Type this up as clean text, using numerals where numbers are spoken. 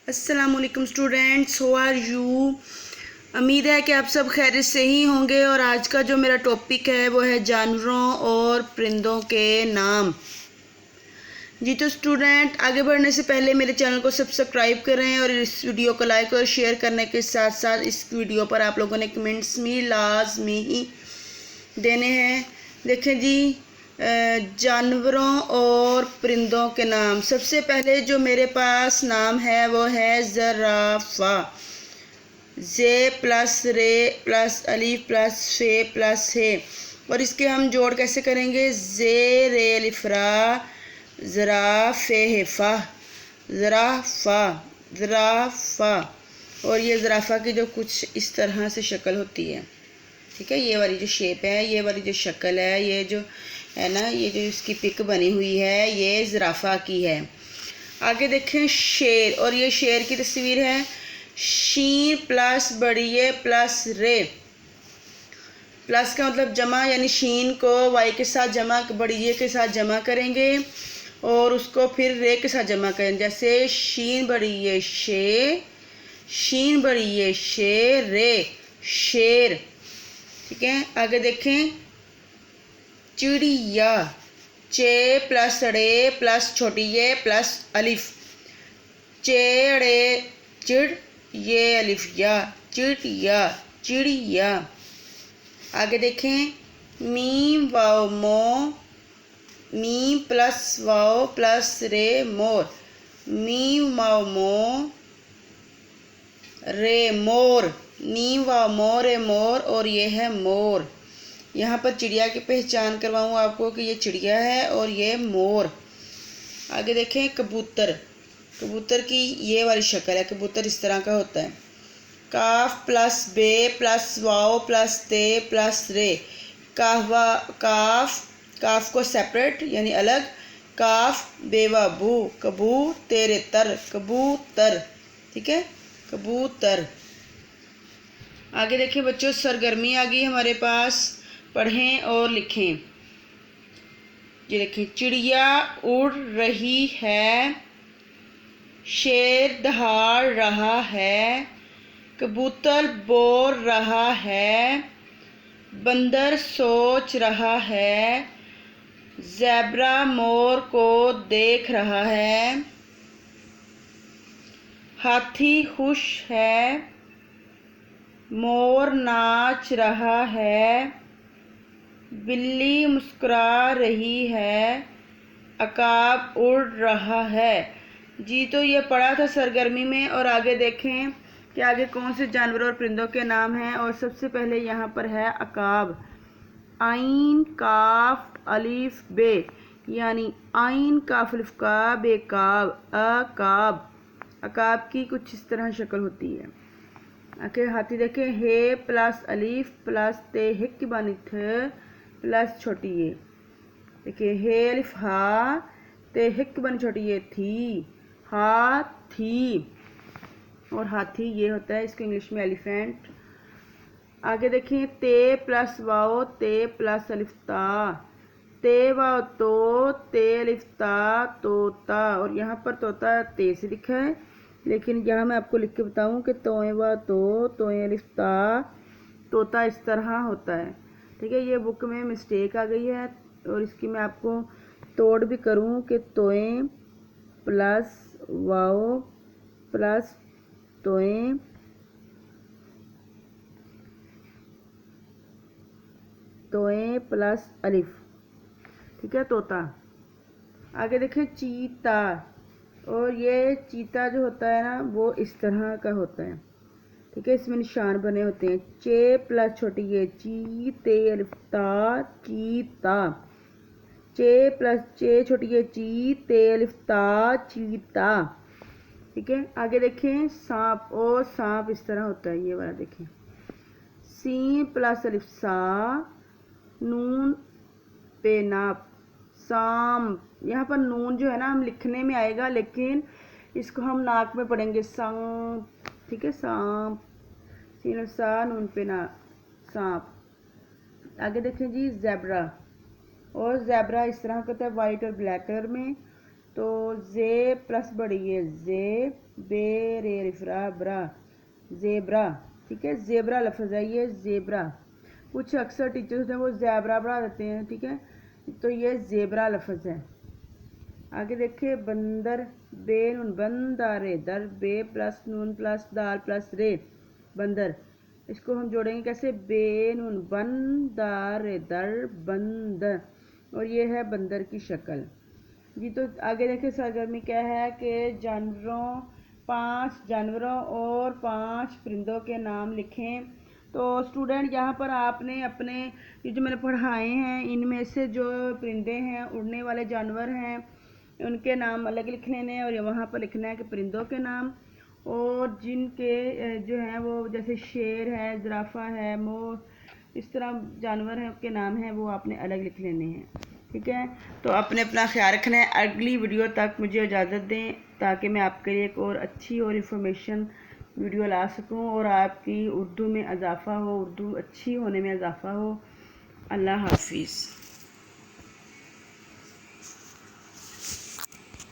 अस्सलामुअलैकुम students, how are you. उम्मीद है कि आप सब खैरियत से ही होंगे। और आज का जो मेरा टॉपिक है वो है जानवरों और परिंदों के नाम। जी तो स्टूडेंट, आगे बढ़ने से पहले मेरे चैनल को सब्सक्राइब करें और इस वीडियो को लाइक और शेयर करने के साथ साथ इस वीडियो पर आप लोगों ने कमेंट्स में लाजमी ही देने हैं। देखें जी, जानवरों और परिंदों के नाम। सबसे पहले जो मेरे पास नाम है वो है ज़राफ़ा। जे प्लस रे प्लस अलीफ प्लस फे प्लस है। और इसके हम जोड़ कैसे करेंगे? जे रे अलिफ्रा ज़रा फे है फा, ज़राफ़ा ज़राफ़ा। और ये ज़राफ़ा की जो कुछ इस तरह से शक्ल होती है, ठीक है। ये वाली जो शेप है, ये वाली जो शक्ल है, ये जो है ना, ये जो इसकी पिक बनी हुई है, ये ज़राफ़ा की है। आगे देखें शेर, और ये शेर की तस्वीर है। शीन प्लस बड़िए प्लस रे। प्लस का मतलब जमा, यानी शीन को वाई के साथ जमा, बड़िए के साथ जमा करेंगे और उसको फिर रे के साथ जमा करेंगे। जैसे शीन बड़िए शे, शीन बड़िए शे रे, शेर। ठीक है। आगे देखें चिड़िया। चे प्लस रे प्लस छोटी ये प्लस अलिफ, चेड़े चिड़, ये अलिफ या, चिड़िया चिड़िया। आगे देखें मीम वाव मो, मीम प्लस वाव प्लस रे मोर, मीम वाव मो रे मोर, मीम वाव मो रे मोर। और ये है मोर। यहाँ पर चिड़िया की पहचान करवाऊँ आपको कि ये चिड़िया है और ये मोर। आगे देखें कबूतर। कबूतर की ये वाली शक्ल है। कबूतर इस तरह का होता है। काफ प्लस बे प्लस वाओ प्लस ते प्लस रे, काहवा काफ, काफ को सेपरेट यानी अलग, काफ बेवा बू, कबू तेरे तर, कबूतर। ठीक है, कबूतर। आगे देखिए बच्चों, सरगर्मी आ गई हमारे पास। पढ़ें और लिखें। ये देखिए, चिड़िया उड़ रही है, शेर दहाड़ रहा है, कबूतर बोल रहा है, बंदर सोच रहा है, ज़ेब्रा मोर को देख रहा है, हाथी खुश है, मोर नाच रहा है, बिल्ली मुस्कुरा रही है, अकाब उड़ रहा है। जी तो ये पढ़ा था सरगर्मी में। और आगे देखें कि आगे कौन से जानवरों और परिंदों के नाम हैं। और सबसे पहले यहाँ पर है अकाब। आइन काफ अलिफ बे, यानी आइन काफ अलिफ का बेकाब, अकाब। अकाब की कुछ इस तरह शक्ल होती है। आगे हाथी देखें, हे प्लस अलिफ प्लस ते हिक बनी थ प्लस छोटी ये। देखिए हे अलिफ हा, ते हिक बनी छोटी ये थी, हाथी। और हाथी ये होता है, इसको इंग्लिश में एलिफेंट। आगे देखिए ते प्लस वाओ ते प्लस अलिफ ता, ते वाओ तो, ते अलिफ ता तोता। और यहाँ पर तोता ते से लिखा है, लेकिन यहाँ मैं आपको लिख के बताऊँ कि तोए व तो, तोए अलिफ ता, तोता इस तरह होता है। ठीक है, ये बुक में मिस्टेक आ गई है और इसकी मैं आपको तोड़ भी करूँ कि तोए प्लस वाओ प्लस तोए, तोए प्लस अलिफ। ठीक है, तोता। आगे देखें चीता। और ये चीता जो होता है ना, वो इस तरह का होता है। ठीक है, इसमें निशान बने होते हैं। चे प्लस छोटी ये ची, ते अलिफ ता, चीता। चे प्लस चे छोटी ये ची, ते अलिफ ता, चीता। ठीक है। आगे देखें सांप। और सांप इस तरह होता है, ये वाला देखें। सी प्लस अलिफ सा, नून पे नाप, सांप। यहाँ पर नून जो है ना, हम लिखने में आएगा, लेकिन इसको हम नाक में पढ़ेंगे, सांप। ठीक है, सांप, सीन सा नून पे ना, सांप। आगे देखें जी ज़ेब्रा। और ज़ेब्रा इस तरह का होता है, वाइट और ब्लैक कलर में। तो जे प्लस बड़ी है जे बे रे रिफरा ब्रा ज़ेब्रा, ठीक है। ज़ेब्रा लफ्ज़ है ये ज़ेब्रा। कुछ अक्सर टीचर्स होते हैं वो ज़ेब्रा पढ़ा देते हैं, ठीक है। तो ये ज़ेब्रा लफ्ज़ है। आगे देखिए बंदर, बे नून बंदारे दर, बे प्लस नून प्लस दाल प्लस रे बंदर। इसको हम जोड़ेंगे कैसे, बे नून बंदारे दर बंदर, और ये है बंदर की शक्ल जी। तो आगे देखिए सरगर्मी क्या है कि जानवरों 5 जानवरों और 5 परिंदों के नाम लिखें। तो स्टूडेंट यहाँ पर आपने अपने ये जो मैंने पढ़ाए हैं इनमें से जो परिंदे हैं, उड़ने वाले जानवर हैं, उनके नाम अलग लिख लेने हैं और वहाँ पर लिखना है कि परिंदों के नाम, और जिनके जो हैं वो जैसे शेर है, ज़राफ़ा है, मोर, इस तरह जानवर हैं के नाम हैं वो आपने अलग लिख लेने हैं, ठीक है। तो आपने अपना ख्याल रखना है। अगली वीडियो तक मुझे इजाज़त दें ताकि मैं आपके लिए एक और अच्छी और इन्फॉर्मेशन वीडियो ला सकूं और आपकी उर्दू में इजाफ़ा हो, उर्दू अच्छी होने में इजाफ़ा हो। अल्लाह हाफिज़।